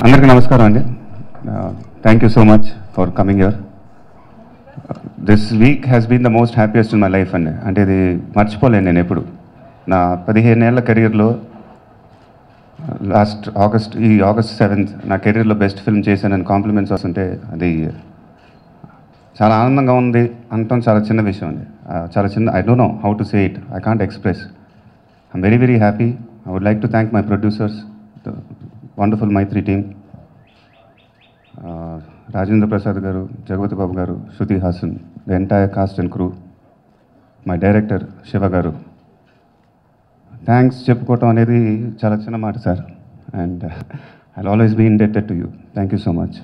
అందరికీ నమస్కారం అండి. Thank you so much for coming here. This week has been the most happiest in my life అండి. అంటే ఇది మర్చిపోలేను నేను ఎప్పుడు. నా 15 ఏళ్ల కెరీర్లో ఆగస్ట్ 7th నా కెరీర్లో బెస్ట్ ఫిల్మ్ చేశానని కాంప్లిమెంట్స్ వస్తుంటే అది చాలా ఆనందంగా ఉంది. అనటం చాలా చిన్న విషయం అండి. చాలా చిన్న, I don't know how to say it, I can't express. I'm very very happy. I would like to thank my producers, the wonderful Mythri team, Rajendra Prasad garu, Jagapathi Babu garu, Shruti Haasan, the entire cast and crew, my director Siva garu. Thanks చెప్పుకోవటం అనేది చాలా చిన్న మాట sir. And I'll always be indebted to you. Thank you so much.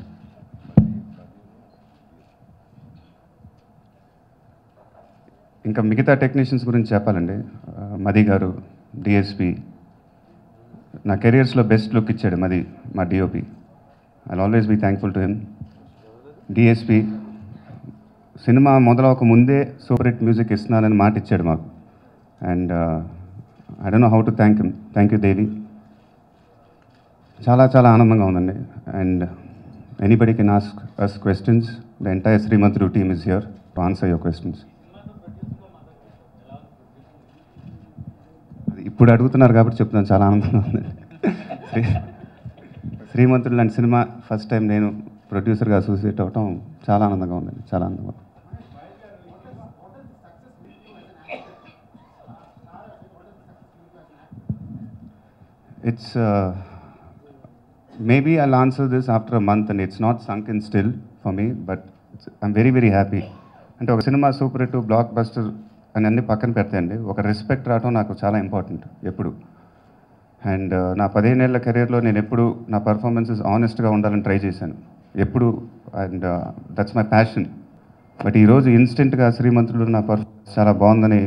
ఇంకా మిగతా technicians గురించి చెప్పాలండి. మది గారు, డిఎస్పి, నా కెరియర్స్లో బెస్ట్ లుక్ ఇచ్చాడు మది, మా DOP. I'll always be thankful to him. DSP సినిమా మొదలవక ముందే సూపర్ హిట్ మ్యూజిక్ ఇస్తున్నానని మాట ఇచ్చాడు మాకు. And I don't know how to thank him. Thank you Devi. చాలా చాలా ఆనందంగా ఉందండి. And anybody can ask us questions. The entire Srimanthudu team is here to answer your questions. ఇప్పుడు అడుగుతున్నారు కాబట్టి చెప్తున్నాను, చాలా ఆనందంగా ఉందండి. శ్రీమంతుడు లాంటి సినిమా ఫస్ట్ టైం నేను ప్రొడ్యూసర్గా అసోసియేట్ అవ్వటం చాలా ఆనందంగా ఉందండి. చాలా ఆనందంగా. It's maybe I'll answer this after a month and it's not sunk in still for me, but I'm very very happy. అంటే ఒక సినిమా సూపర్ హిట్, బ్లాక్ బస్టర్ అని అన్నీ పక్కన పెడతాయండి, ఒక రెస్పెక్ట్ రావడం నాకు చాలా ఇంపార్టెంట్ ఎప్పుడు. అండ్ నా 15 ఏళ్ల కెరీర్లో నేను ఎప్పుడు నా పర్ఫార్మెన్సెస్ ఆనెస్ట్గా ఉండాలని ట్రై చేశాను ఎప్పుడు. And that's my passion. But ఈరోజు ఇన్స్టెంట్గా శ్రీమంతుడు నా పర్ఫార్మెన్స్ చాలా బాగుందని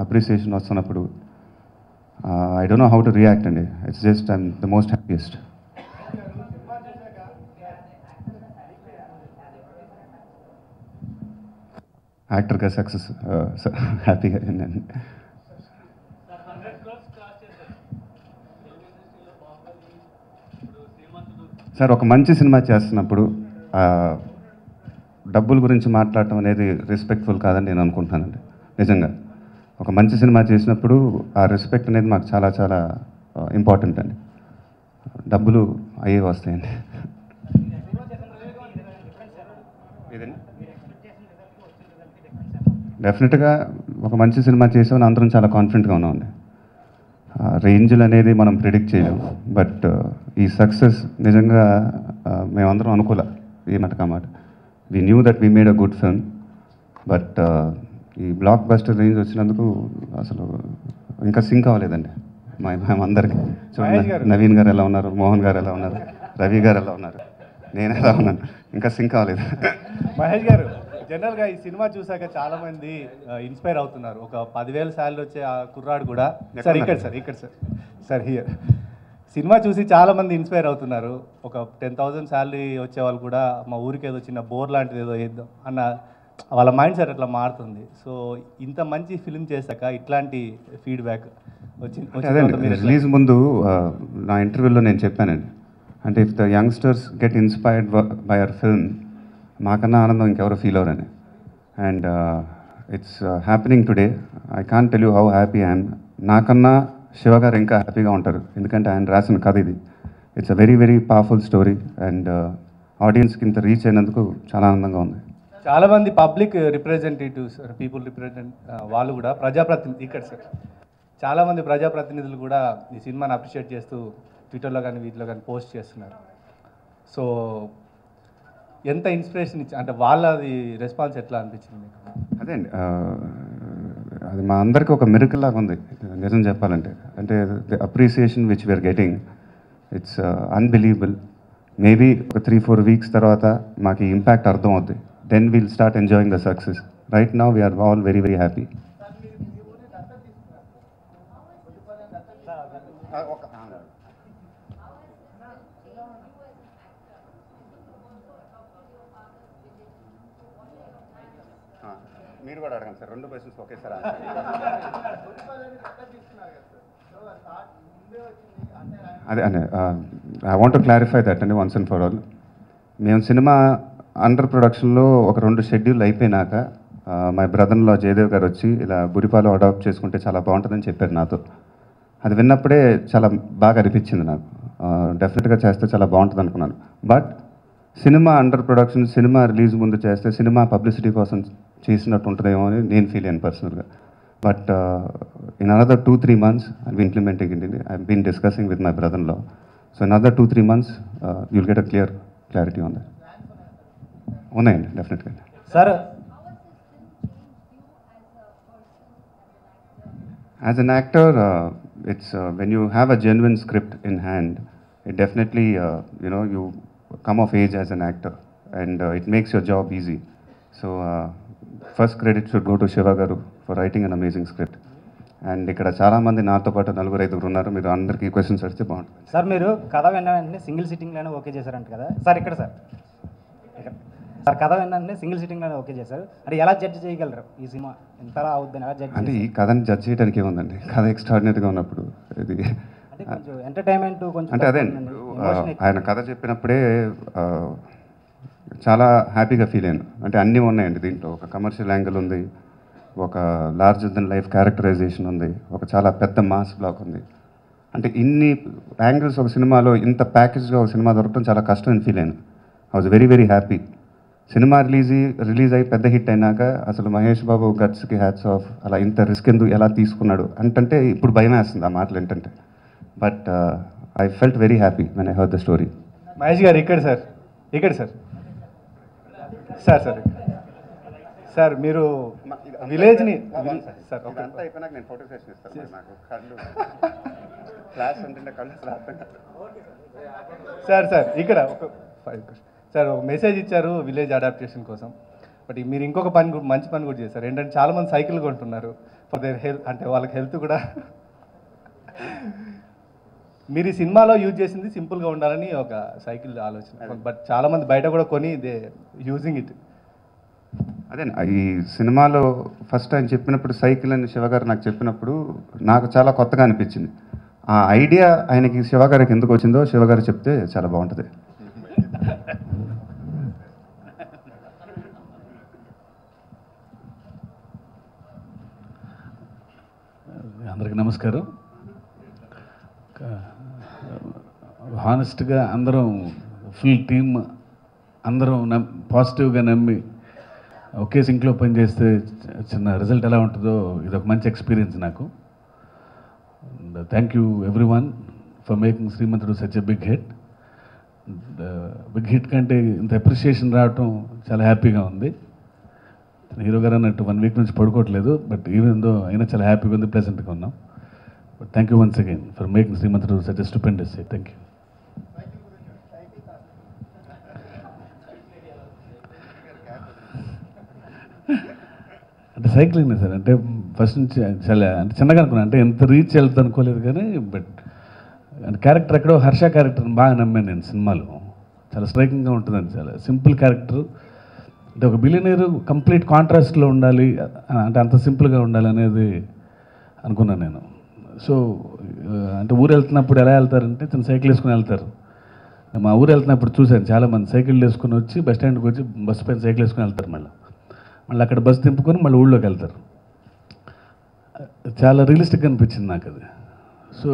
అప్రిసియేషన్ వస్తున్నప్పుడు I don't know how to react అండి. It's just I'm the most happiest. యాక్టర్గా సక్సెస్ హ్యాపీగా నేను. సార్, ఒక మంచి సినిమా చేస్తున్నప్పుడు డబ్బుల గురించి మాట్లాడటం అనేది రెస్పెక్ట్ఫుల్ కాదని నేను అనుకుంటున్నానండి. నిజంగా ఒక మంచి సినిమా చేసినప్పుడు ఆ రెస్పెక్ట్ అనేది మాకు చాలా చాలా ఇంపార్టెంట్ అండి. డబ్బులు అయ్యే వస్తాయండి. డెఫినెట్గా ఒక మంచి సినిమా చేసామని అందరం చాలా కాన్ఫిడెంట్గా ఉన్నామండి. రేంజ్లు అనేది మనం ప్రిడిక్ట్ చేయలేము. బట్ ఈ సక్సెస్ నిజంగా మేమందరం అనుకోలే ఈ మాట. We knew that we made a good film. But ఈ బ్లాక్ బస్టర్ రేంజ్ వచ్చినందుకు అసలు ఇంకా సింక్ అవ్వలేదండి మేమందరికీ. చూడండి, నవీన్ గారు ఎలా ఉన్నారు, మోహన్ గారు ఎలా ఉన్నారు, రవి గారు ఎలా ఉన్నారు, నేను ఎలా ఉన్నాను, ఇంకా సింక్ అవ్వలేదు. మహేష్ గారు, జనరల్గా ఈ సినిమా చూసాక చాలామంది ఇన్స్పైర్ అవుతున్నారు. ఒక 10,000 సార్లు వచ్చే ఆ కుర్రాడు కూడా సార్ ఇక్కడ హియర్ సినిమా చూసి చాలామంది ఇన్స్పైర్ అవుతున్నారు. ఒక 10,000 సార్లు వచ్చే వాళ్ళు కూడా మా ఊరికి ఏదో చిన్న బోర్ లాంటిది ఏదో వేద్దాం అన్న వాళ్ళ మైండ్ సెట్ అట్లా మారుతుంది. సో ఇంత మంచి ఫిలిం చేశాక ఇట్లాంటి ఫీడ్బ్యాక్ వచ్చింది. రిలీజ్ ముందు నా ఇంటర్వ్యూలో నేను చెప్పానండి, అంటే if the youngsters get inspired by our film, మాకన్నా ఆనందం ఇంకెవరో ఫీల్ అవరని. And it's happening today. I can't tell you how happy I'm. నాకన్నా శివ గారు ఇంకా హ్యాపీగా ఉంటారు, ఎందుకంటే ఆయన రాసిన కథ ఇది. It's a very very powerful story. And ఆడియన్స్కి ఇంత రీచ్ అయినందుకు చాలా ఆనందంగా ఉంది. చాలామంది పబ్లిక్ రిప్రజెంటేటివ్స్ పీపుల్ రిప్రజెంట్ వాళ్ళు కూడా ప్రజాప్రతినిధి ఇక్కడ సార్ చాలామంది ప్రజాప్రతినిధులు కూడా ఈ సినిమాని అప్రిషియేట్ చేస్తూ ట్విట్టర్లో కానీ వీటిలో కానీ పోస్ట్ చేస్తున్నారు. సో ఎంత ఇన్స్పిరేషన్ ఇచ్చి అంటే వాళ్ళది రెస్పాన్స్ ఎట్లా అనిపించింది మీకు? అదే అండి, అది మా అందరికీ ఒక మిరకల్ లాగా ఉంది నిజం చెప్పాలంటే. అంటే the appreciation which we're getting it's unbelievable. Maybe ఒక 3-4 వీక్స్ తర్వాత మాకు ఈ ఇంపాక్ట్ అర్థం అవుద్ది. Then we'll start enjoying the success. Right now we're all very very happy. మీరు కూడా అడగండి సార్, 2 క్వశ్చన్స్ ఒకేసారి. అదే అదే I want to clarify that అండి వన్స్ అండ్ ఫర్ ఆల్. మేము సినిమా అండర్ ప్రొడక్షన్లో ఒక 2 షెడ్యూల్ అయిపోయినాక మా బ్రదర్లో జయదేవ్ గారు వచ్చి ఇలా బురిపాలో అడాప్ట్ చేసుకుంటే చాలా బాగుంటుందని చెప్పారు నాతో. అది విన్నప్పుడే చాలా బాగా అనిపించింది నాకు. డెఫినెట్గా చేస్తే చాలా బాగుంటుంది అనుకున్నాను. But cinema under production, cinema release ముందు చేస్తే సినిమా పబ్లిసిటీ కోసం చేసినట్టు ఉంటుందేమో అని నేను ఫీల్ అయ్యాను పర్సనల్గా. But in another 2-3 months I'll be implementing it. I've been discussing with my brother-in-law. So another 2-3 months you'll get a clarity on that. ఉన్నాయండి డెఫినెట్గా. Sir As an actor, it's when you have a genuine script in hand, it definitely, you come of age as an actor, and it makes your job easy. So, first credit should go to Shiva Garu for writing an amazing script. And ఇక్కడ చాలామంది నాతో పాటు 4-5 ఉన్నారు. మీరు అందరికీ questions అడిగితే బాగుంటుంది. Sir మీరు కథ విన్నారంటే సింగిల్ సిట్టింగ్లోనే ఓకే చేశారంట కదా సార్? ఇక్కడ సార్ కథ విన్నారంటే సింగిల్ సిట్టింగ్లోనే ఓకే చేశారు. అంటే ఎలా జడ్జ్ చేయగలరు ఈ సినిమా ఎంతలా అవుద్దని ఎలా జడ్జ్? అంటే ఈ కథని జడ్జ్ చేయడానికి ఏముందండి, కథ ఎక్స్ట్రాడినరీగా ఉన్నప్పుడు ఇది అంటే కొంచెం ఎంటర్టైన్మెంట్ కొంచెం అంటే అదే ఆయన కథ చెప్పినప్పుడే చాలా హ్యాపీగా ఫీల్ అయ్యాను. అంటే అన్నీ ఉన్నాయండి దీంట్లో. ఒక కమర్షియల్ యాంగిల్ ఉంది, ఒక లార్జర్ దెన్ లైఫ్ క్యారెక్టరైజేషన్ ఉంది, ఒక చాలా పెద్ద మాస్ బ్లాక్ ఉంది. అంటే ఇన్ని యాంగిల్స్ ఒక సినిమాలో ఇంత ప్యాకేజ్గా ఒక సినిమా దొరకడం చాలా కష్టం అని ఫీల్ అయ్యాను. I was very very happy. Cinema release అయ్యి పెద్ద హిట్ అయినాక అసలు మహేష్ బాబు గట్స్కి హ్యాట్స్ ఆఫ్. అలా ఇంత రిస్క్ ఎందుకు ఎలా తీసుకున్నాడు అంటే ఇప్పుడు భయం వేస్తుంది ఆ మాటలు ఏంటంటే. But I felt very happy when I heard the story. Mahesh గారు ఇక్కడ సార్, ఇక్కడ సార్ సార్ సార్ సార్ మీరు విలేజ్ని సార్ అంతా అయిపోయినాక నేను ఫోటో సెషన్ ఇస్తాను. నాకు కళ్ళు క్లాస్ అంటే కళ్ళు సార్ సార్ ఇక్కడ ఒక 5 questions సార్. ఒక మెసేజ్ ఇచ్చారు విలేజ్ అడాప్టేషన్ కోసం. బట్ మీరు ఇంకొక పని మంచి పని కూడా చేశారు. ఏంటంటే చాలామంది సైకిల్ కొంటున్నారు ఫర్ దేర్ హెల్త్, అంటే వాళ్ళకి హెల్త్ కూడా. మీరు ఈ సినిమాలో యూజ్ చేసింది సింపుల్గా ఉండాలని ఒక సైకిల్ ఆలోచన. బట్ చాలామంది బయట కూడా కొని దే యూజింగ్ ఇట్. అదే ఈ సినిమాలో ఫస్ట్ ఆయన చెప్పినప్పుడు సైకిల్ అని శివగారు నాకు చెప్పినప్పుడు నాకు చాలా కొత్తగా అనిపించింది. ఆ ఐడియా ఆయనకి శివగారికి ఎందుకు వచ్చిందో శివగారు చెప్తే చాలా బాగుంటుంది. అందరికీ నమస్కారం. హానెస్ట్గా అందరం ఫుల్ టీమ్ అందరం పాజిటివ్గా నమ్మి ఒకే సింక్లో పనిచేస్తే చిన్న రిజల్ట్ ఎలా ఉంటుందో ఇది ఒక మంచి ఎక్స్పీరియన్స్ నాకు. Thank you everyone for making Srimanthudu such a big hit. Big hit కంటే ఇంత అప్రిషియేషన్ రావటం చాలా హ్యాపీగా ఉంది. హీరో గారు అన్నట్టు 1 వీక్ నుంచి పడుకోవట్లేదు. బట్ ఈవెన్ దో అయినా చాలా హ్యాపీగా ఉంది, ప్లెజెంట్గా ఉన్నాం. But thank you once again for making Srimanthudu such a stupendous hit. Thank you. అంటే సైక్లింగ్ సార్, అంటే ఫస్ట్ నుంచి చాలా అంటే చిన్నగా అనుకున్నాను, అంటే ఎంత రీచ్ వెళ్తుంది అనుకోలేదు కానీ. బట్ అంటే క్యారెక్టర్ ఎక్కడో హర్ష క్యారెక్టర్ని బాగా నమ్మాను నేను సినిమాలో. చాలా స్ట్రైకింగ్గా ఉంటుందని, చాలా సింపుల్ క్యారెక్టర్. అంటే ఒక బిలియనీరు కంప్లీట్ కాంట్రాస్ట్లో ఉండాలి, అంటే అంత సింపుల్గా ఉండాలి అనేది అనుకున్నాను నేను. సో అంటే ఊరు వెళ్తున్నప్పుడు ఎలా వెళ్తారంటే తను సైకిల్ వేసుకుని వెళ్తారు. మా ఊరు వెళ్తున్నప్పుడు చూశాను చాలామంది సైకిల్ వేసుకుని వచ్చి బస్ స్టాండ్కి వచ్చి బస్సు పైన సైకిల్ వేసుకుని వెళ్తారు. మళ్ళీ అక్కడ బస్సు దింపుకొని మళ్ళీ ఊళ్ళోకి వెళ్తారు. చాలా రియలిస్టిక్గా అనిపించింది నాకు అది. సో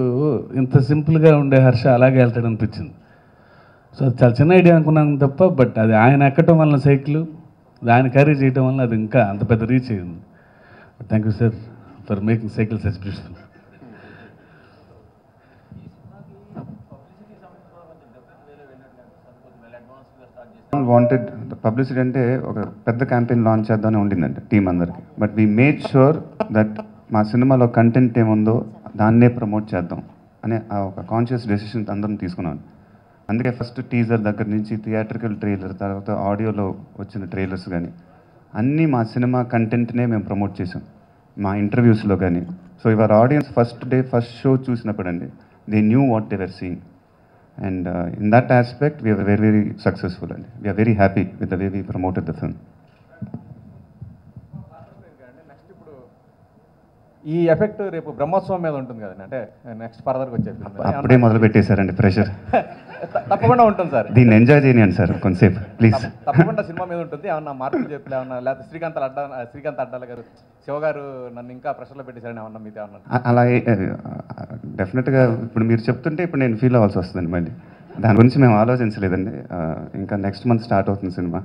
ఇంత సింపుల్గా ఉండే హర్ష అలాగే వెళ్తాడు అనిపించింది. సో అది చాలా చిన్న ఐడియా అనుకున్నాను తప్ప, బట్ అది ఆయన ఎక్కటం వలన సైకిల్ దాన్ని క్యారీ చేయడం వల్ల అది ఇంకా అంత పెద్ద రీచ్ అయింది. Thank you sir for making cycle such beautiful. Wanted publicity అంటే ఒక పెద్ద క్యాంపెయిన్ లాంచ్ చేద్దామని ఉండిందండి టీం అందరికి. But we made sure that మా సినిమాలో కంటెంట్ ఏముందో దాన్నే ప్రమోట్ చేద్దాం అనే ఆ ఒక కాన్షియస్ డెసిషన్ అందరం తీసుకున్నాను. అందుకే ఫస్ట్ టీజర్ దగ్గర నుంచి థియేట్రికల్ ట్రైలర్, తర్వాత ఆడియోలో వచ్చిన ట్రైలర్స్ కానీ అన్నీ మా సినిమా కంటెంట్నే మేము ప్రమోట్ చేసాం మా ఇంటర్వ్యూస్లో కానీ. So your audience first day first show చూసినప్పుడు అండి they knew what they were seeing. And in that aspect, we are very, very successful, and we are very happy with the way we promoted the film. Next ఇప్పుడు ఈ effect రేపు బ్రహ్మోత్సవం మీద ఉంటుంది కదండి, అంటే next ఫర్దర్గా వచ్చే film. అప్పుడే మొదలు పెట్టేశారండి ప్రెషర్. తప్పకుండా ఉంటుంది సార్, దీన్ని ఎంజాయ్ చేయండి సార్ కొంతసేపు ప్లీజ్. తప్పకుండా సినిమా మీద ఉంటుంది. ఏమన్నా మార్పులు చెప్తే ఏమన్నా, లేకపోతే శ్రీకాంత్ అడ్డాల గారు, శివ గారు నన్ను ఇంకా ప్రెషర్లో పెట్టేశారని ఏమన్నా మీతో ఏమన్నా? అలా డెఫినెట్గా ఇప్పుడు మీరు చెప్తుంటే ఇప్పుడు నేను ఫీల్ అవ్వాల్సి వస్తుందండి. మళ్ళీ దాని గురించి మేము ఆలోచించలేదండి. ఇంకా నెక్స్ట్ మంత్ స్టార్ట్ అవుతుంది cinema.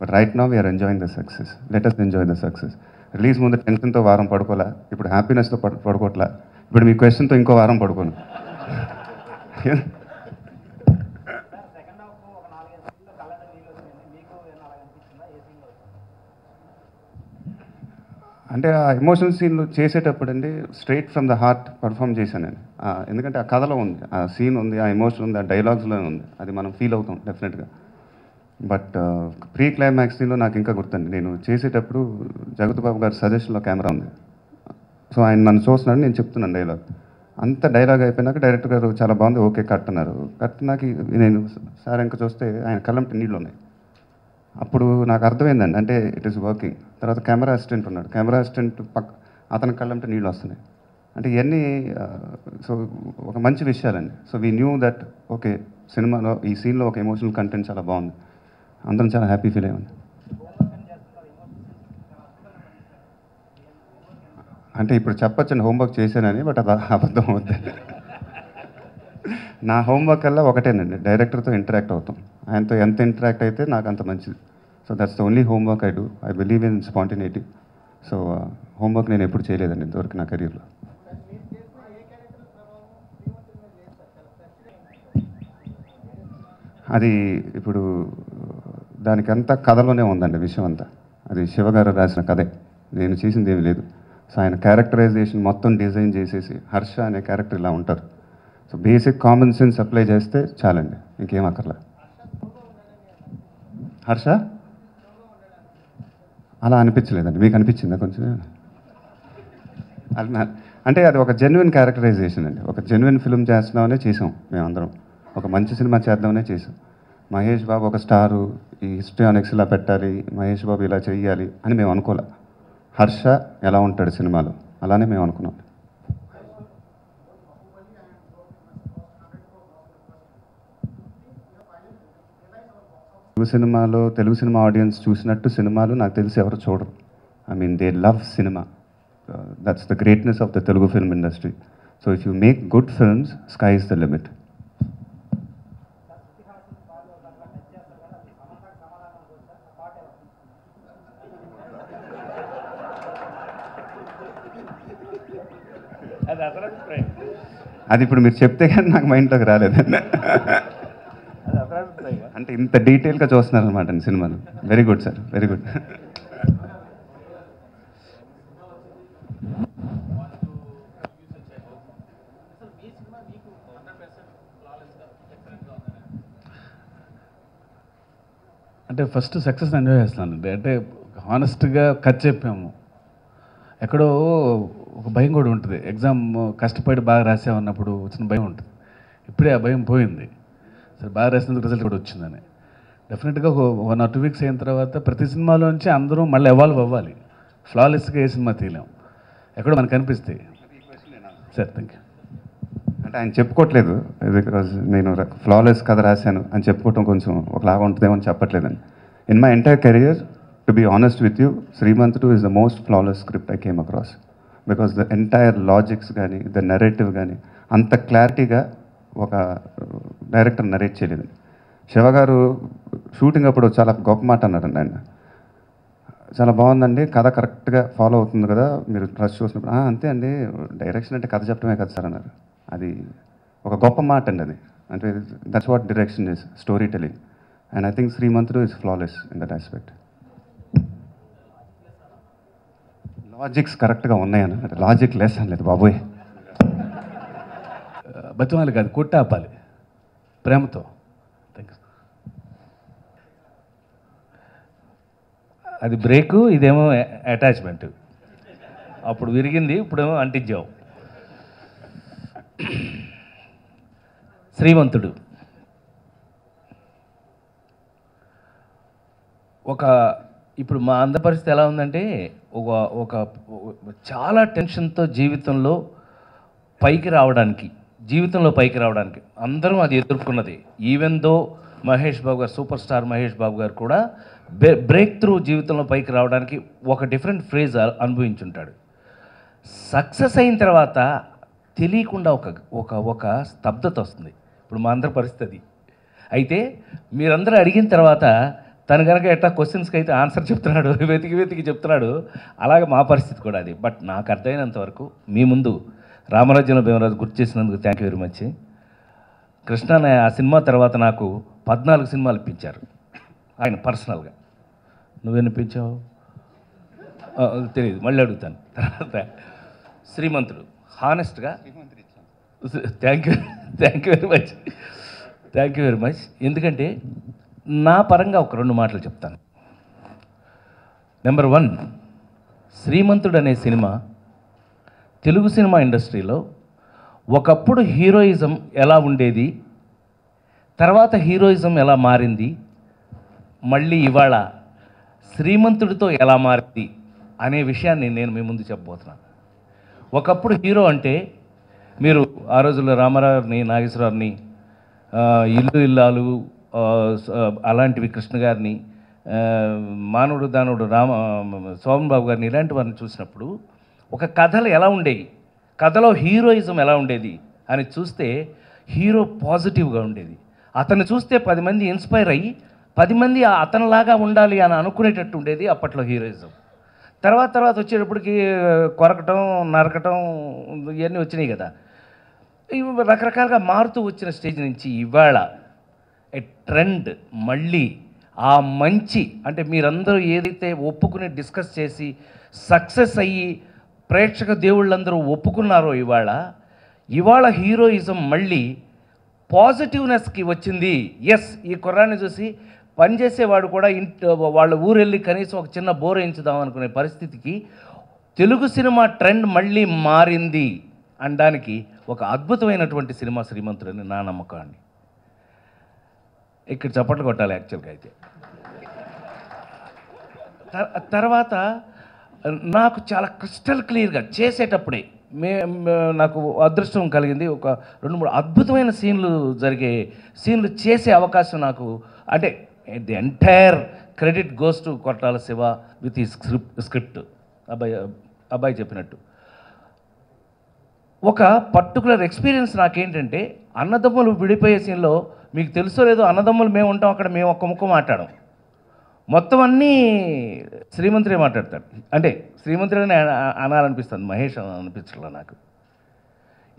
But right now we're enjoying the success. Let us enjoy the success. Release ముందు టెన్షన్తో వారం పడుకోలే, ఇప్పుడు హ్యాపీనెస్తో పడుకోవట్లా. ఇప్పుడు మీ క్వశ్చన్తో ఇంకో వారం పడుకోను. అంటే ఆ ఎమోషనల్ సీన్లు చేసేటప్పుడు అండి straight from the heart perform చేశానండి. ఎందుకంటే ఆ కథలో ఉంది, ఆ సీన్ ఉంది, ఆ ఎమోషన్ ఉంది, ఆ డైలాగ్స్లో ఉంది. అది మనం ఫీల్ అవుతాం డెఫినెట్గా. బట్ ప్రీ క్లైమాక్స్ సీన్లో నాకు ఇంకా గుర్తుంది. నేను చేసేటప్పుడు జగత్ బాబు గారి సజెషన్లో కెమెరా ఉంది. సో ఆయన నన్ను చూస్తున్నాడు, నేను చెప్తున్నాను డైలాగ్. అంత డైలాగ్ అయిపోయినాక డైరెక్టర్ గారు చాలా బాగుంది, ఓకే కట్ అన్నారు. కట్ నాకు నేను సార్ ఇంకా చూస్తే ఆయన కళ్ళంటి నీళ్ళు ఉన్నాయి. అప్పుడు నాకు అర్థమైందండి, అంటే ఇట్ ఈస్ వర్కింగ్. తర్వాత కెమెరా అసిస్టెంట్ ఉన్నాడు, కెమెరా అసిస్టెంట్ అతని కళ్ళంటే నీళ్ళు వస్తున్నాయి. అంటే ఇవన్నీ సో ఒక మంచి విషయాలండి. So we knew that okay సినిమాలో ఈ సీన్లో ఒక ఎమోషనల్ కంటెంట్ చాలా బాగుంది. అందరం చాలా హ్యాపీ ఫీల్ అయ్యామండి. అంటే ఇప్పుడు చెప్పొచ్చండి హోంవర్క్ చేశానని, బట్ అది అబద్ధం అవుతుంది. నా హోంవర్క్ అలా ఒకటేనండి, డైరెక్టర్తో ఇంటరాక్ట్ అవుతాం. ఆయనతో ఎంత ఇంటరాక్ట్ అయితే నాకు అంత మంచిది. So that's the only homework I do. I believe in spontaneity. So homework నేను ఎప్పుడు చేయలేదండి ఇంతవరకు నా కెరీర్లో. అది ఇప్పుడు దానికంతా కథలోనే ఉందండి విషయం అంతా. అది శివగారు రాసిన కథే, నేను చేసింది ఏమీ లేదు. సో ఆయన క్యారెక్టరైజేషన్ మొత్తం డిజైన్ చేసేసి హర్ష అనే క్యారెక్టర్ ఇలా ఉంటారు. So basic common sense apply చేస్తే చాలండి, ఇంకేం అక్కర్లా. హర్ష అలా అనిపించలేదండి, మీకు అనిపించిందా కొంచెం? అంటే అది ఒక జెన్యున్ క్యారెక్టరైజేషన్ అండి. ఒక జెన్యున్ ఫిల్మ్ చేస్తున్నామనే చేసాం మేమందరం. ఒక మంచి సినిమా చేద్దామనే చేసాం. మహేష్ బాబు ఒక స్టారు, ఈ హిస్టానిక్స్ ఇలా పెట్టాలి, మహేష్ బాబు ఇలా చెయ్యాలి అని మేము అనుకోలే. హర్ష ఎలా ఉంటాడు సినిమాలో అలానే మేము అనుకున్నాం. తెలుగు సినిమా ఆడియన్స్ చూసినట్టు సినిమాలు నాకు తెలిసి ఎవరు చూడరు. I mean they love cinema. That's the greatness of the Telugu film industry. So if you make good films, sky is the limit. అది ఇప్పుడు మీరు చెప్తే కానీ నాకు మైండ్లోకి రాలేదండి. అంటే ఇంత డీటెయిల్గా చూస్తున్నారు అనమాట అండి సినిమాలు. Very good sir, very good. అంటే ఫస్ట్ సక్సెస్ ఎంజాయ్ చేస్తానండి. అంటే హానెస్ట్గా కథ చెప్పాము. ఎక్కడో ఒక భయం కూడా ఉంటుంది. ఎగ్జామ్ కష్టపడి బాగా రాసామన్నప్పుడు వచ్చిన భయం ఉంటుంది. ఇప్పుడే ఆ భయం పోయింది. సరే బాగా రాసినందుకు రిజల్ట్ కూడా వచ్చిందని. డెఫినెట్గా ఒక 1 or 2 weeks అయిన తర్వాత ప్రతి సినిమాలోంచి అందరూ మళ్ళీ ఎవాల్వ్ అవ్వాలి. ఫ్లాలెస్గా ఏ సినిమా తీయలేం, ఎక్కడో మనకు అనిపిస్తాయి. Sir thank you. అంటే ఆయన చెప్పుకోవట్లేదు, బికాజ్ నేను ఫ్లాలెస్ కథ రాశాను అని చెప్పుకోవటం కొంచెం ఒకలాగా ఉంటుందేమో అని చెప్పట్లేదండి. In my entire career, to be honest with you, Srimanth 2 is the most flawless script I came across. Because the entire logics కానీ, ద నెరేటివ్ కానీ అంత క్లారిటీగా ఒక డైరెక్టర్ నరేట్ చేయలేదండి. శివ గారు షూటింగ్ అప్పుడు చాలా గొప్ప మాట అన్నారండి ఆయన. చాలా బాగుందండి, కథ కరెక్ట్గా ఫాలో అవుతుంది కదా, మీరు ట్రస్ట్ చూసినప్పుడు అంతే అండి, డైరెక్షన్ అంటే కథ చెప్పడమే కదా సార్ అన్నారు. అది ఒక గొప్ప మాట అండి అది. అంటే that's what direction is, story telling. And I think Srimanthudu is flawless in that aspect. Logics కరెక్ట్గా ఉన్నాయని, అంటే లాజిక్ లెస్ అనలేదు బాబోయ్. బతిమాలి కాదు, కొట్టాపాలి ప్రేమతో. అది బ్రేకు, ఇదేమో అటాచ్మెంట్. అప్పుడు విరిగింది, ఇప్పుడేమో అంటించావు. శ్రీమంతుడు ఇప్పుడు మా అందరి పరిస్థితి ఎలా ఉందంటే, ఒక చాలా టెన్షన్తో జీవితంలో పైకి రావడానికి అందరం అది ఎదుర్కొన్నది. ఈవెన్ దో మహేష్ బాబు గారు, సూపర్ స్టార్ మహేష్ బాబు గారు కూడా బ్రేక్ త్రూ జీవితంలో పైకి రావడానికి ఒక డిఫరెంట్ ఫ్రేజ్ అనుభవించుంటాడు. సక్సెస్ అయిన తర్వాత తెలియకుండా ఒక స్తబ్దత వస్తుంది. ఇప్పుడు మా అందరి పరిస్థితి. అయితే మీరందరూ అడిగిన తర్వాత తను కనుక ఎట్లా క్వశ్చన్స్కి అయితే ఆన్సర్ చెప్తున్నాడు, వెతికి చెప్తున్నాడు, అలాగే మా పరిస్థితి కూడా అది. బట్ నాకు అర్థమైనంత వరకు మీ ముందు రామరాజ్యంలో భీమరాజు గుర్తు చేసినందుకు thank you very much. Krishna ఆ సినిమా తర్వాత నాకు 14 సినిమాలు ఇప్పించారు ఆయన పర్సనల్గా. నువ్వెనిపించావు తెలియదు, మళ్ళీ అడుగుతాను. తర్వాత శ్రీమంతుడు హానెస్ట్గా థ్యాంక్ యూ వెరీ మచ్. ఎందుకంటే నా పరంగా ఒక 2 మాటలు చెప్తాను. నెంబర్ 1, శ్రీమంతుడు అనే సినిమా తెలుగు సినిమా ఇండస్ట్రీలో ఒకప్పుడు హీరోయిజం ఎలా ఉండేది, తర్వాత హీరోయిజం ఎలా మారింది, మళ్ళీ ఇవాళ శ్రీమంతుడితో ఎలా మారింది అనే విషయాన్ని నేను మీ ముందు చెప్పబోతున్నాను. ఒకప్పుడు హీరో అంటే మీరు ఆ రోజుల్లో రామారావుని, నాగేశ్వరరావుని, ఇల్లు ఇల్లాలు అలాంటివి, కృష్ణ గారిని, మానవుడు దానుడు సోమన్ బాబు గారిని, ఇలాంటి వారిని చూసినప్పుడు ఒక కథలు ఎలా ఉండేవి, కథలో హీరోయిజం ఎలా ఉండేది అని చూస్తే హీరో పాజిటివ్గా ఉండేది. అతన్ని చూస్తే 10 మంది ఇన్స్పైర్ అయ్యి 10 మంది అతనిలాగా ఉండాలి అని అనుకునేటట్టు ఉండేది అప్పట్లో హీరోయిజం. తర్వాత వచ్చేటప్పటికి కొరకటం, నరకటం ఇవన్నీ వచ్చినాయి కదా. ఇవి రకరకాలుగా మారుతూ వచ్చిన స్టేజ్ నుంచి ఇవాళ ట్రెండ్ మళ్ళీ ఆ మంచి, అంటే మీరందరూ ఏదైతే ఒప్పుకుని డిస్కస్ చేసి సక్సెస్ అయ్యి ప్రేక్షక దేవుళ్ళందరూ ఒప్పుకున్నారో ఇవాళ హీరోయిజం మళ్ళీ పాజిటివ్నెస్కి వచ్చింది. ఎస్, ఈ కుర్రాన్ని చూసి పనిచేసేవాడు కూడా వాళ్ళ ఊరు వెళ్ళి కనీసం ఒక చిన్న బోర్ వేయించుదాం అనుకునే పరిస్థితికి తెలుగు సినిమా ట్రెండ్ మళ్ళీ మారింది అనడానికి ఒక అద్భుతమైనటువంటి సినిమా శ్రీమంతుడు అని నా నమ్మకాన్ని. ఇక్కడ చప్పట్లు కొట్టాలి యాక్చువల్గా. అయితే తర్వాత నాకు చాలా క్రిస్టల్ క్లియర్గా చేసేటప్పుడే నాకు అదృష్టం కలిగింది. ఒక 2-3 అద్భుతమైన సీన్లు చేసే అవకాశం నాకు, అంటే the entire credit goes to Koratala Siva with ఈ స్క్రిప్ట్. అబ్బాయి చెప్పినట్టు ఒక పర్టికులర్ ఎక్స్పీరియన్స్ నాకేంటంటే, అన్నదమ్ములు విడిపోయే సీన్లో మీకు తెలుసో లేదో, అన్నదమ్ములు మేము ఉంటాం అక్కడ, మేము ఒక్క ముక్క మాట్లాడం, మొత్తం అన్నీ శ్రీమంతుడే మాట్లాడతాడు. అంటే శ్రీమంతుడని అనాలనిపిస్తుంది, మహేష్ అనిపించట్లా నాకు.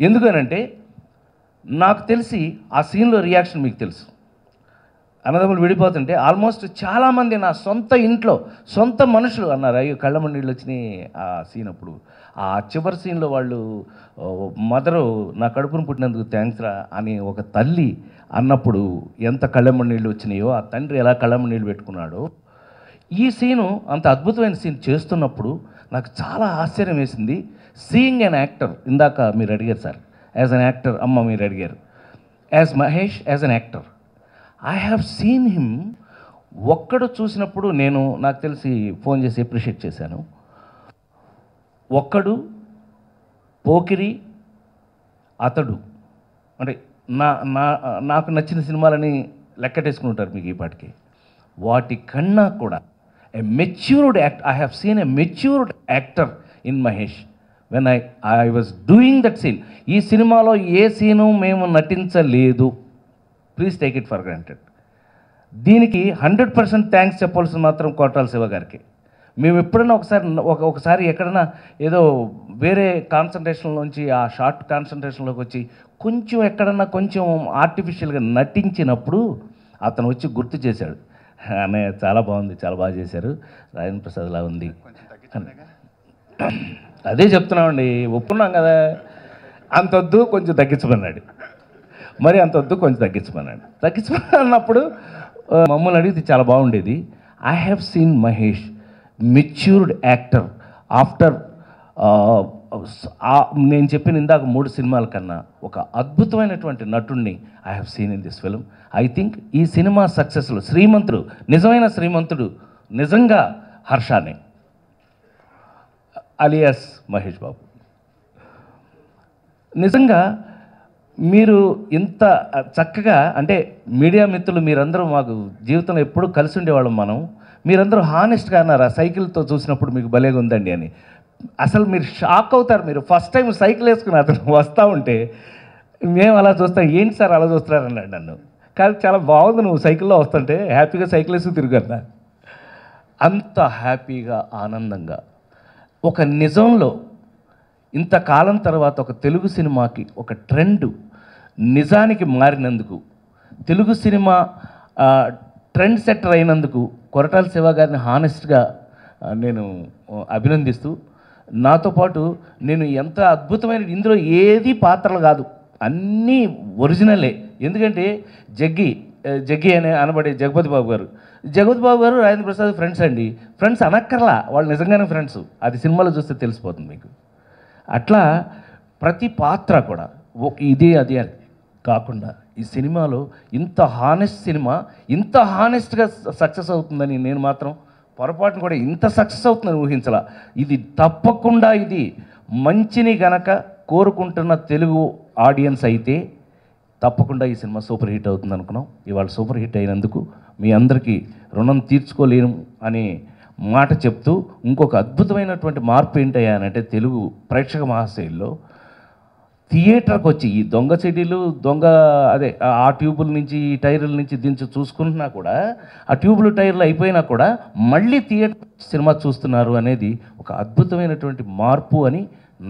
ఎందుకనంటే నాకు తెలిసి ఆ సీన్లో రియాక్షన్ మీకు తెలుసు. అన్నదమ్ములు విడిపోతుంటే ఆల్మోస్ట్ చాలామంది నా సొంత ఇంట్లో సొంత మనుషులు అన్నారు, అయ్యో కళ్ళ నీళ్ళు వచ్చినాయి ఆ సీన్ అప్పుడు. ఆ చివరి సీన్లో వాళ్ళు మదరు నా కడుపును పుట్టినందుకు థ్యాంక్స్ రా అని ఒక తల్లి అన్నప్పుడు ఎంత కళ్ళమ్మ నీళ్ళు వచ్చినాయో, ఆ తండ్రి ఎలా కళ్ళమ్మ నీళ్ళు పెట్టుకున్నాడో, ఈ సీను అంత అద్భుతమైన సీన్ చేస్తున్నప్పుడు నాకు చాలా ఆశ్చర్యం వేసింది. సీయింగ్ అన్ యాక్టర్, ఇందాక మీరు అడిగారు సార్, యాజ్ అన్ యాక్టర్ అమ్మ మీరు అడిగారు, as Mahesh as an actor I have seen him. ఒక్కడు చూసినప్పుడు నాకు తెలిసి ఫోన్ చేసి అప్రిషియేట్ చేశాను. ఒక్కడు, పోకిరి, అతడు, అంటే నాకు నచ్చిన సినిమాలని లెక్కటేసుకుంటారు మీకు ఈ పాటికి. వాటి కన్నా కూడా a matured act, I have seen a matured actor in Mahesh when I was doing that scene. ఈ సినిమాలో ఏ సీను మేము నటించలేదు, please take it for granted. దీనికి 100% థ్యాంక్స్ చెప్పాల్సింది మాత్రం కొట్టాల శివ గారికి. మేము ఎప్పుడైనా ఒకసారి ఎక్కడైనా ఏదో వేరే కాన్సన్ట్రేషన్లోంచి ఆ షార్ట్ కాన్సన్ట్రేషన్లోకి వచ్చి కొంచెం ఎక్కడన్నా కొంచెం ఆర్టిఫిషియల్గా నటించినప్పుడు అతను వచ్చి గుర్తు చేశాడు, అన్నయ్య చాలా బాగుంది, చాలా బాగా చేశారు, రాజేంద్ర ప్రసాద్లా ఉంది. అదే చెప్తున్నామండి, ఒప్పుకున్నాం కదా, అంతొద్దు కొంచెం తగ్గించమన్నాడు, మరి అంతొద్దు కొంచెం తగ్గించమన్నప్పుడు మమ్మల్ని అడిగితే చాలా బాగుండేది. I have seen Mahesh matured actor after నేను చెప్పిన ఇందాక 3 సినిమాల కన్నా ఒక అద్భుతమైనటువంటి నటుడిని I have seen in this film. I think ఈ సినిమా సక్సెస్లో శ్రీమంతుడు, నిజమైన శ్రీమంతుడు నిజంగా హర్షానే అలియాస్ మహేష్ బాబు. నిజంగా మీరు ఇంత చక్కగా, అంటే మీడియా మిత్రులు మీరందరూ మాకు జీవితంలో ఎప్పుడూ కలిసి ఉండేవాళ్ళం మనం, మీరందరూ హానెస్ట్గా అన్నారా సైకిల్తో చూసినప్పుడు మీకు భలేగా ఉందండి అని. అసలు మీరు షాక్ అవుతారు, మీరు ఫస్ట్ టైం సైకిల్ వేసుకుని అతను వస్తూ ఉంటే మేము అలా చూస్తాం, ఏంటి సార్ అలా చూస్తున్నారు అన్నాడు నన్ను. కానీ చాలా బాగుంది నువ్వు సైకిల్లో వస్తుంటే, హ్యాపీగా సైకిల్ వేసుకు తిరుగుతున్నా. అంత హ్యాపీగా ఆనందంగా ఒక నిజంలో ఇంతకాలం తర్వాత ఒక తెలుగు సినిమాకి ఒక ట్రెండ్ నిజానికి మారినందుకు, తెలుగు సినిమా ట్రెండ్ సెట్టర్ అయినందుకు కొరటాల శివ గారిని హానెస్ట్గా నేను అభినందిస్తూ, నాతో పాటు నేను ఎంత అద్భుతమైన, ఇందులో ఏది పాత్రలు కాదు, అన్నీ ఒరిజినలే. ఎందుకంటే జగ్గి అనే అనబడే జగపతి బాబు గారు రాజేంద్ర ప్రసాద్ ఫ్రెండ్స్ అండి, ఫ్రెండ్స్ అనక్కర్లా, వాళ్ళు నిజంగానే ఫ్రెండ్స్, అది సినిమాలో చూస్తే తెలిసిపోతుంది మీకు. అట్లా ప్రతి పాత్ర కూడా ఇది అది అని కాకుండా ఈ సినిమాలో ఇంత హానెస్ట్ సినిమా ఇంత హానెస్ట్గా సక్సెస్ అవుతుందని నేను మాత్రం పొరపాటును కూడా ఇంత సక్సెస్ అవుతుందని ఊహించలా. ఇది తప్పకుండా ఇది మంచిని గనక కోరుకుంటున్న తెలుగు ఆడియన్స్ అయితే తప్పకుండా ఈ సినిమా సూపర్ హిట్ అవుతుంది అనుకున్నాం. ఇవాళ సూపర్ హిట్ అయినందుకు మీ అందరికీ రుణం తీర్చుకోలేను అనే మాట చెప్తూ, ఇంకొక అద్భుతమైనటువంటి మార్పు ఏంటయ్యా అంటే తెలుగు ప్రేక్షక మహాశైల్లో థియేటర్కి వచ్చి ఈ దొంగ చెడీలు ఆ ట్యూబుల నుంచి ఈ టైర్ల నుంచి దించి చూసుకుంటున్నా కూడా, ఆ ట్యూబులు టైర్లు అయిపోయినా కూడా మళ్ళీ థియేటర్ సినిమా చూస్తున్నారు అనేది ఒక అద్భుతమైనటువంటి మార్పు అని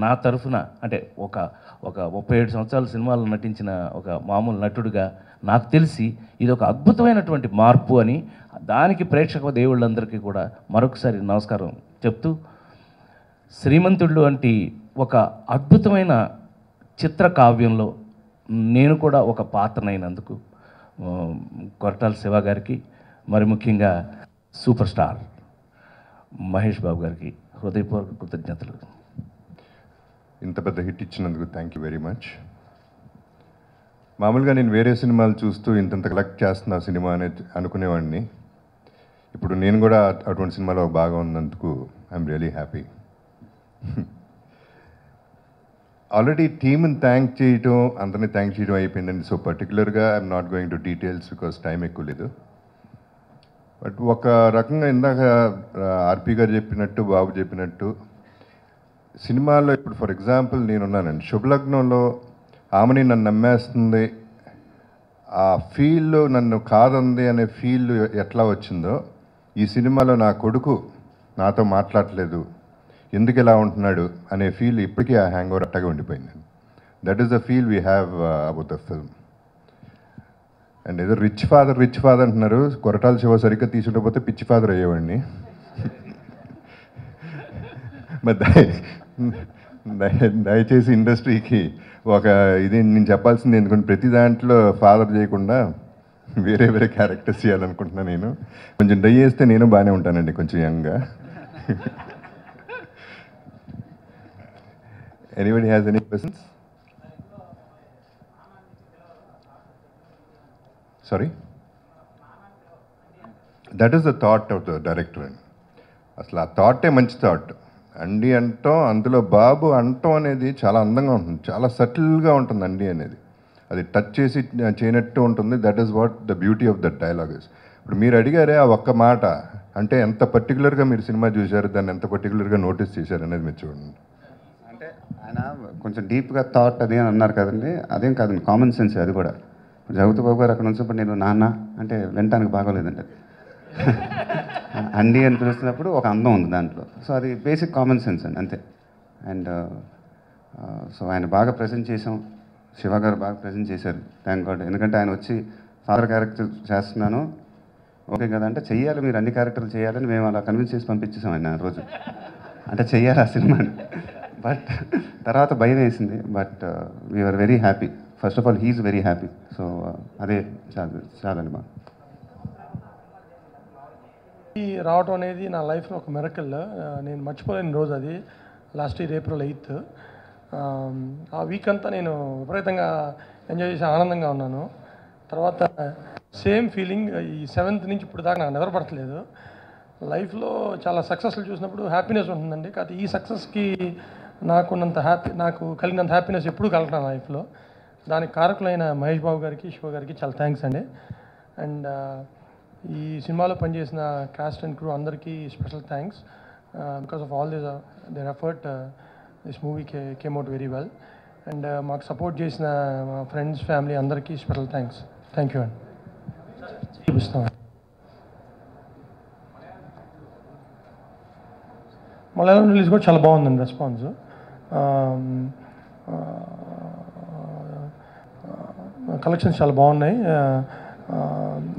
నా తరఫున, అంటే ఒక 37 సంవత్సరాల సినిమాలు నటించిన ఒక మామూలు నటుడిగా నాకు తెలిసి ఇది ఒక అద్భుతమైనటువంటి మార్పు అని, దానికి ప్రేక్షక దేవుళ్ళందరికీ కూడా మరొకసారి నమస్కారం చెప్తూ, శ్రీమంతుడు వంటి ఒక అద్భుతమైన చిత్ర కావ్యంలో నేను కూడా ఒక పాత్రనైనందుకు కొరటాల శివ గారికి, మరి ముఖ్యంగా సూపర్ స్టార్ మహేష్ బాబు గారికి హృదయపూర్వక కృతజ్ఞతలు. ఇంత పెద్ద హిట్ ఇచ్చినందుకు థ్యాంక్ యూ వెరీ మచ్. మామూలుగా నేను వేరే సినిమాలు చూస్తూ ఇంతంత కలెక్ట్ చేస్తున్నా సినిమా అనేది అనుకునేవాడిని. ఇప్పుడు నేను కూడా అటువంటి సినిమాలో బాగా ఉన్నందుకు ఐఎమ్ రియలీ హ్యాపీ. ఆల్రెడీ టీమ్ని థ్యాంక్ చేయడం, అందరినీ థ్యాంక్ చేయడం అయిపోయిందండి. సో పర్టికులర్గా I'm not going to details because time ఎక్కువ లేదు. బట్ ఒక రకంగా ఇందాక ఆర్పి గారు చెప్పినట్టు, బాబు చెప్పినట్టు, సినిమాలో ఇప్పుడు ఫర్ ఎగ్జాంపుల్ నేనున్నానండి, శుభలగ్నంలో ఆమెని నన్ను నమ్మేస్తుంది, ఆ ఫీల్ నన్ను కాదంది అనే ఫీల్ ఎట్లా వచ్చిందో, ఈ సినిమాలో నా కొడుకు నాతో మాట్లాడలేదు, ఎందుకు ఇలా ఉంటున్నాడు అనే ఫీల్ ఇప్పటికీ ఆ హ్యాంగ్ ఓవర్ అట్టగా ఉండిపోయింది. That is the feel we have about the film. And ఏదో రిచ్ ఫాదర్ అంటున్నారు, కొరటాల శివ సరిగ్గా తీసుకుంటపోతే పిచ్చి ఫాదర్ అయ్యేవాడిని. దయచేసి ఇండస్ట్రీకి ఒక ఇది నేను చెప్పాల్సింది, ఎందుకంటే ప్రతి దాంట్లో ఫాదర్ చేయకుండా వేరే వేరే క్యారెక్టర్స్ చేయాలనుకుంటున్నాను. నేను కొంచెం డై చేస్తే నేను బాగానే ఉంటానండి, కొంచెం యంగ్గా. Anybody has any questions? Sorry? That is the thought of the director. అసలు ఆ థాటే మంచి థాట్ అండి అంటాం, అందులో బాబు అంటాం అనేది చాలా అందంగా ఉంటుంది, చాలా సటిల్గా ఉంటుంది అండి అనేది, అది టచ్ చేసి చేయనట్టు ఉంటుంది. That is what the beauty of that dialogue is. ఇప్పుడు మీరు అడిగారే ఆ ఒక్క మాట, అంటే ఎంత పర్టికులర్గా మీరు సినిమా చూశారు, దాన్ని ఎంత పర్టికులర్గా నోటీస్ చేశారు అనేది మీరు చూడండి. అంటే ఆయన కొంచెం డీప్గా థాట్ అది అని అన్నారు కదండి, అదేం కాదండి, కామన్ సెన్స్ అది కూడా. జగపతి బాబు గారు అక్కడ నుంచి నేను నాన్న అంటే వినటానికి బాగోలేదండి. అండి అని పిలుస్తున్నప్పుడు ఒక అందం ఉంది దాంట్లో. సో అది బేసిక్ కామన్ సెన్స్ అండి, అంతే. అండ్ సో ఆయన బాగా ప్రజెంట్ చేసాం, శివ గారు బాగా ప్రజెంట్ చేశారు, థ్యాంక్ గాడ్. ఎందుకంటే ఆయన వచ్చి ఫాదర్ క్యారెక్టర్ చేస్తున్నాను ఓకే కదా అంటే, చెయ్యాలి మీరు అన్ని క్యారెక్టర్లు చేయాలని మేము అలా కన్విన్స్ చేసి పంపించేసాం ఆయన ఆ రోజు. అంటే చెయ్యాలి ఆ సినిమాని. బట్ తర్వాత భయం వేసింది. But we're very happy. First of all he's very happy. So అదే చాలండి మా ఈ రావటం అనేది నా లైఫ్లో ఒక మిరకల్. నేను మర్చిపోలేని రోజు అది. Last year April 8th. ఆ వీక్ అంతా నేను విపరీతంగా ఎంజాయ్ చేసి ఆనందంగా ఉన్నాను. తర్వాత సేమ్ ఫీలింగ్ ఈ 7th నుంచి ఇప్పుడు దాకా నాకు నిద్రపడట్లేదు. లైఫ్లో చాలా సక్సెస్లు చూసినప్పుడు హ్యాపీనెస్ ఉంటుందండి. కాకపోతే ఈ సక్సెస్కి నాకు కలిగినంత హ్యాపీనెస్ ఎప్పుడూ కలగడం నా లైఫ్లో. దానికి కారకులైన మహేష్ బాబు గారికి, శివ గారికి చాలా థ్యాంక్స్ అండి. అండ్ ఈ సినిమాలో పనిచేసిన కాస్ట్ అండ్ క్రూ అందరికీ special thanks. Because of all their effort this movie came out very well. And మాకు సపోర్ట్ చేసిన మా ఫ్రెండ్స్, ఫ్యామిలీ అందరికీ స్పెషల్ థ్యాంక్స్. థ్యాంక్ యూ అండి. చూపిస్తాం. మలయాళం రిలీజ్ కూడా చాలా బాగుందండి రెస్పాన్స్. కలెక్షన్స్ చాలా బాగున్నాయి.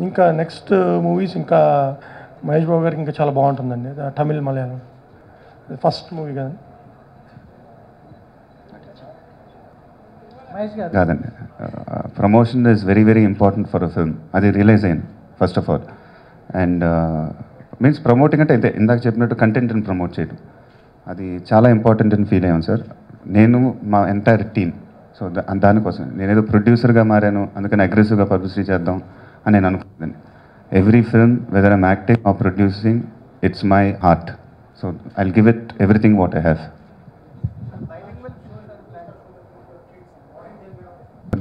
ఇంకా నెక్స్ట్ మూవీస్ ఇంకా మహేష్ బాబు గారికి ఇంకా చాలా బాగుంటుందండి. తమిళ్, మలయాళం ఫస్ట్ మూవీ కదండి. కాదండి, promotion is very very important for a film. అది రియలైజ్ అయ్యాను first of all. And means promoting అంటే ఇదే ఇందాక చెప్పినట్టు కంటెంట్ని ప్రమోట్ చేయడం, అది చాలా ఇంపార్టెంట్ అని ఫీల్ అయ్యాను సార్. నేను మా ఎంటైర్ టీమ్. సో దానికోసం నేనేదో ప్రొడ్యూసర్గా మారాను, అందుకని అగ్రెసివ్గా పబ్లిసిటీ చేద్దాం అని నేను అనుకుంటున్నాను. Every film whether I'm acting or producing, it's my heart. So I'll give it everything what I have.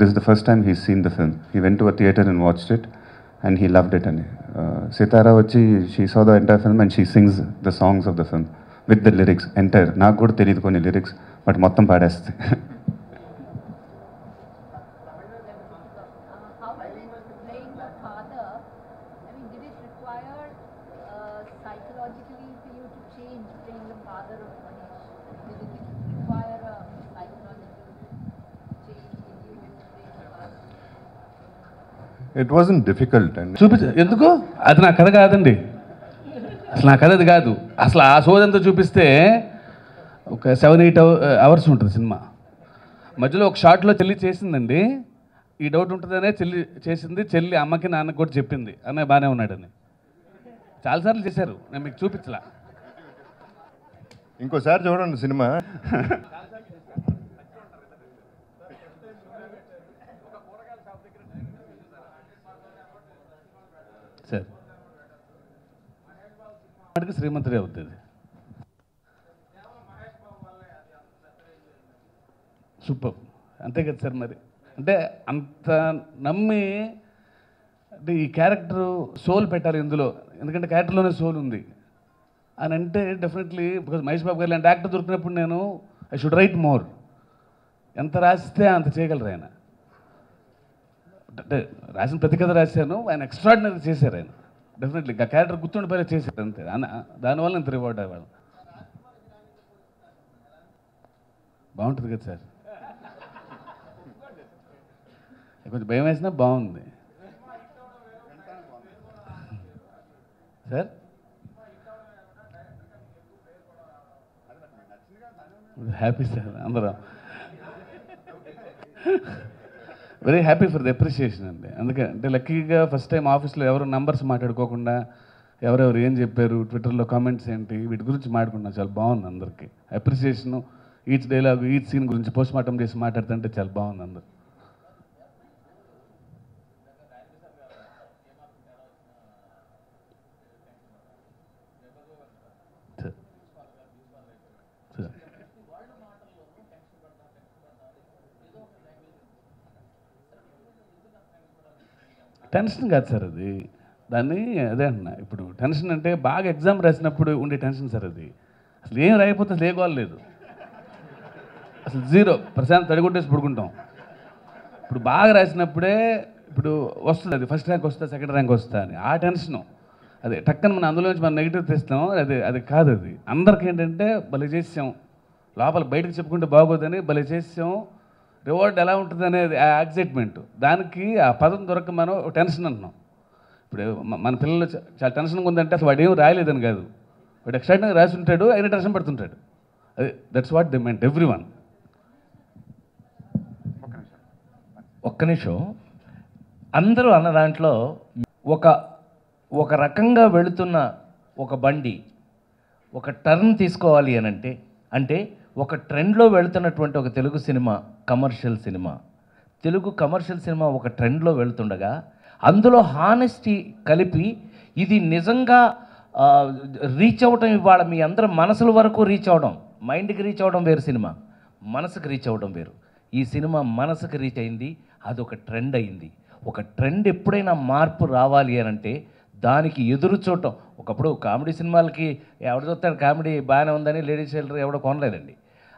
This is the first time he's seen the film. He went to a theatre and watched it and he loved it. And Sitara vachi, she saw the entire film and she sings the songs of the film with the lyrics entire. Naaku kuda teliyadu konni lyrics, but mottham paadesthe. How was playing the father? I mean, did it require psychologically for you to change playing the father of Manish? Did it require a psychological change in you playing the father? It wasn't difficult. And ఎందుకు అది నా కథ కాదండి, అసలు నా కథ అది కాదు. అసలు ఆ సోదంతా చూపిస్తే ఒక 7-8 hours ఉంటుంది సినిమా. మధ్యలో ఒక షార్ట్లో చెల్లి చేసిందండి, ఈ డౌట్ ఉంటుందనే చెల్లి చేసింది. చెల్లి అమ్మకి నాన్నకి కూడా చెప్పింది, అన్నయ్య బాగానే ఉన్నాడని. చాలాసార్లు చేశారు, నేను మీకు చూపించలా. ఇంకోసారి చూడండి సినిమా. సార్ వాటికి శ్రీమంతుడే అవుతుంది. సూపర్, అంతే కదా సార్. మరి అంటే అంత నమ్మి, అంటే ఈ క్యారెక్టర్ సోల్ పెట్టాలి ఇందులో, ఎందుకంటే క్యారెక్టర్లోనే సోల్ ఉంది అని అంటే డెఫినెట్లీ. బికాజ్ మహేష్ బాబు గారు లాంటి యాక్టర్ దొరికినప్పుడు నేను ఐ షుడ్ రైట్ మోర్. ఎంత రాస్తే అంత చేయగలరు ఆయన. అంటే రాసిన ప్రతి కథ రాశాను, ఆయన ఎక్స్ట్రాడినరీ చేశారు ఆయన. డెఫినెట్లీ ఆ క్యారెక్టర్ గుర్తుండిపోయేలా చేశారు అంతే. దానివల్ల ఇంత రివార్డ్ అవ్వాలి. బాగుంటుంది కదా సార్. కొంచెం భయం వేసినా బాగుంది సార్. హ్యాపీ సార్, అందరం very happy for the appreciation అండి. అందుకే అంటే లక్కీగా ఫస్ట్ టైం ఆఫీస్లో ఎవరు నంబర్స్ మాట్లాడుకోకుండా ఎవరెవరు ఏం చెప్పారు, ట్విట్టర్లో కామెంట్స్ ఏంటి, వీటి గురించి మాట్లాడుకున్నా చాలా బాగుంది. అందరికీ appreciation, each dialogue, each scene గురించి పోస్ట్ మార్టం చేసి మాట్లాడుతుంటే చాలా బాగుంది అందరు. టెన్షన్ కాదు సార్ అది, దాన్ని అదే అంటున్నా. ఇప్పుడు టెన్షన్ అంటే బాగా ఎగ్జామ్ రాసినప్పుడు ఉండే టెన్షన్ సార్ అది. అసలు ఏం రాయిపోతే అసలు ఏ గోల్ లేదు, అసలు జీరో, ప్రశాంత్ తడిగొట్టేసి పడుకుంటాం. ఇప్పుడు బాగా రాసినప్పుడే ఇప్పుడు వస్తుంది అది, ఫస్ట్ ర్యాంక్ వస్తా, సెకండ్ ర్యాంక్ వస్తా అని ఆ టెన్షను. అదే టక్కన మనం అందులోంచి మనం నెగిటివ్ తెస్తాం, అది కాదు. అది అందరికీ ఏంటంటే భలే చేసాం, లోపల బయటకు చెప్పుకుంటే బాగోదని భలే చేసాం, రివార్డ్ ఎలా ఉంటుంది అనేది ఆ ఎగ్జైట్మెంట్. దానికి ఆ పదం దొరక మనం టెన్షన్ అంటున్నాం. ఇప్పుడు మన పిల్లలు చాలా టెన్షన్గా ఉందంటే అసలు వాడు ఏం రాయలేదని కాదు, వాడు ఎక్సైట్మెంట్గా రాసి ఉంటాడు, అయినా టెన్షన్ పడుతుంటాడు. అది that's what they meant every one. ఒక్క నిమిషం. అందరూ అన్న దాంట్లో ఒక రకంగా వెళుతున్న ఒక బండి ఒక టర్న్ తీసుకోవాలి అని అంటే ఒక ట్రెండ్లో వెళుతున్నటువంటి ఒక Telugu cinema, commercial cinema, Telugu commercial cinema ఒక ట్రెండ్లో వెళుతుండగా అందులో హానెస్టీ కలిపి ఇది నిజంగా రీచ్ అవ్వటం, ఇవాళ మీ అందరి మనసుల వరకు రీచ్ అవ్వడం, మైండ్కి రీచ్ అవ్వడం వేరు, సినిమా మనసుకు రీచ్ అవ్వడం వేరు. ఈ సినిమా మనసుకు రీచ్ అయింది, అదొక ట్రెండ్ అయింది. ఒక ట్రెండ్ ఎప్పుడైనా మార్పు రావాలి అని అంటే దానికి ఎదురు చూడటం. ఒకప్పుడు కామెడీ సినిమాలకి ఎవడు చూస్తాడు, కామెడీ బాగానే ఉందని లేడీస్ షెల్టర్ ఎవడో కొనలేదండి.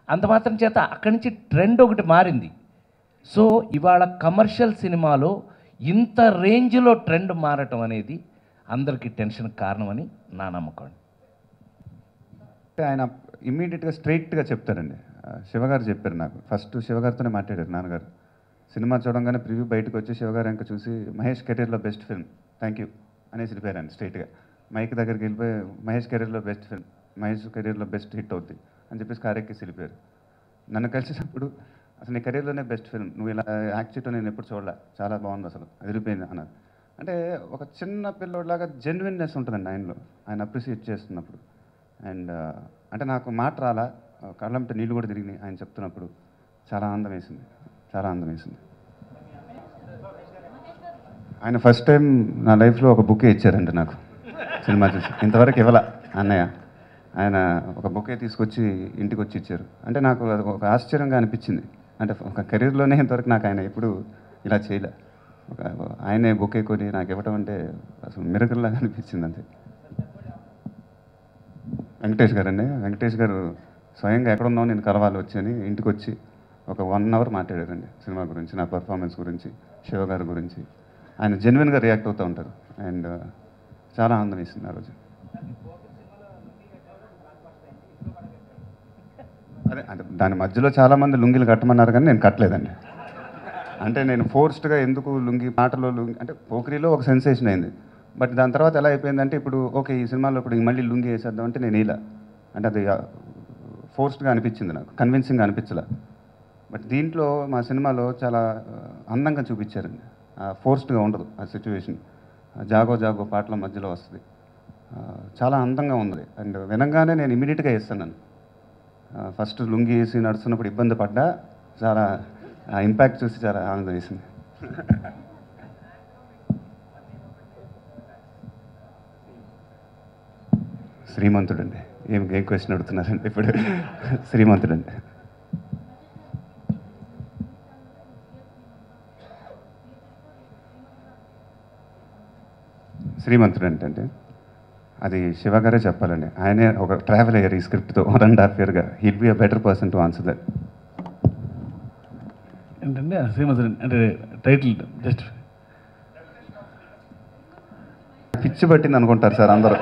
అంత మాత్రం చేత అక్కడి నుంచి ట్రెండ్ ఒకటి మారింది. సో ఇవాళ కమర్షియల్ సినిమాలో ఇంత రేంజ్లో ట్రెండ్ మారటం అనేది అందరికీ టెన్షన్ కారణమని నా నమ్మకం. ఆయన ఇమ్మీడియట్గా స్ట్రైట్గా చెప్తారండి. శివగారు చెప్పారు నాకు, ఫస్ట్ శివగారితోనే మాట్లాడారు నాన్నగారు. సినిమా చూడంగానే ప్రివ్యూ బయటకు వచ్చి శివగారు ఇంకా చూసి మహేష్ కెరీర్లో బెస్ట్ ఫిల్మ్, థ్యాంక్ యూ అనేసి వెళ్ళిపోయారండి స్ట్రైట్గా. మైక్ దగ్గరికి వెళ్ళిపోయి మహేష్ కెరీర్లో బెస్ట్ ఫిల్మ్, మహేష్ కెరీర్లో బెస్ట్ హిట్ అవుద్ది అని చెప్పేసి కారెక్కి వెళ్ళిపోయారు. నన్ను కలిసినప్పుడు అసలు నీ కెరీర్లోనే బెస్ట్ ఫిల్మ్, నువ్వు ఇలా యాక్ట్ చేయటం నేను ఎప్పుడు చూడలే, చాలా బాగుంది, అసలు అదిరిపోయింది అన్నారు. అంటే ఒక చిన్న పిల్లోడిలాగా జెన్యున్నెస్ ఉంటుందండి ఆయనలో, ఆయన అప్రిషియేట్ చేస్తున్నప్పుడు. అండ్ అంటే నాకు మాట రాలా, కళ్ళంటే నీళ్ళు కూడా తిరిగినాయి ఆయన చెప్తున్నప్పుడు. చాలా ఆనందం వేసింది, చాలా ఆనందం వేసింది. ఆయన ఫస్ట్ టైం నా లైఫ్లో ఒక బుకే ఇచ్చారండి నాకు సినిమా చూసి. ఇంతవరకు ఇవ్వాల అన్నయ్య. ఆయన ఒక బుకే తీసుకొచ్చి ఇంటికి వచ్చి ఇచ్చారు. అంటే నాకు అది ఒక ఆశ్చర్యంగా అనిపించింది. అంటే ఒక కెరీర్లోనే ఇంతవరకు నాకు ఆయన ఎప్పుడు ఇలా చేయలే. ఆయనే బుకే కొని నాకు ఇవ్వటం అంటే అసలు మిరకల్ లాగా అనిపించింది అంతే. వెంకటేష్ గారు అండి, వెంకటేష్ గారు స్వయంగా ఎక్కడున్నావు నేను కలవాలి వచ్చి అని ఇంటికి వచ్చి ఒక 1 అవర్ మాట్లాడారండి సినిమా గురించి, నా పర్ఫార్మెన్స్ గురించి, శివ గారి గురించి. ఆయన జెన్యున్గా రియాక్ట్ అవుతూ ఉంటారు. అండ్ చాలా ఆనందం వేసింది ఆ రోజు. అదే అంటే దాని మధ్యలో చాలామంది లుంగీలు కట్టమన్నారు కానీ నేను కట్టలేదండి. అంటే నేను ఫోర్స్డ్గా ఎందుకు లుంగి, మాటలో లుంగి, అంటే పోకిరీలో ఒక సెన్సేషన్ అయింది. బట్ దాని తర్వాత ఎలా అయిపోయిందంటే ఇప్పుడు ఓకే ఈ సినిమాలో ఇప్పుడు మళ్ళీ లుంగి వేసేద్దాం అంటే నేను ఇలా, అంటే అది ఫోర్స్డ్గా అనిపించింది నాకు, కన్విన్సింగ్గా అనిపించలే. బట్ దీంట్లో మా సినిమాలో చాలా అందంగా చూపించారండి, ఫోర్స్డ్గా ఉండదు ఆ సిచ్యువేషన్. జాగో జాగో పాటల మధ్యలో వస్తుంది, చాలా అందంగా ఉంది. అండ్ వినంగానే నేను ఇమీడియట్గా వేస్తాను. ఫస్ట్ లుంగి వేసి నడుస్తున్నప్పుడు ఇబ్బంది పడ్డా, చాలా ఆ ఇంపాక్ట్ చూసి చాలా ఆనందం వేసింది. శ్రీమంతుడండి, ఏం క్వశ్చన్ అడుగుతున్నారండి ఇప్పుడు? శ్రీమంతుడండి. శ్రీమంతుడు అంటే అది శివగారే చెప్పాలండి. ఆయనే ఒక ట్రావెల్ అయ్యారు ఈ స్క్రిప్ట్తో 1.5 year. He'll be a better person to answer that. ఏంటంటే శ్రీమంతుడు అంటే టైటిల్ జస్ట్ పిచ్చి పట్టింది అనుకుంటారు సార్ అందరూ.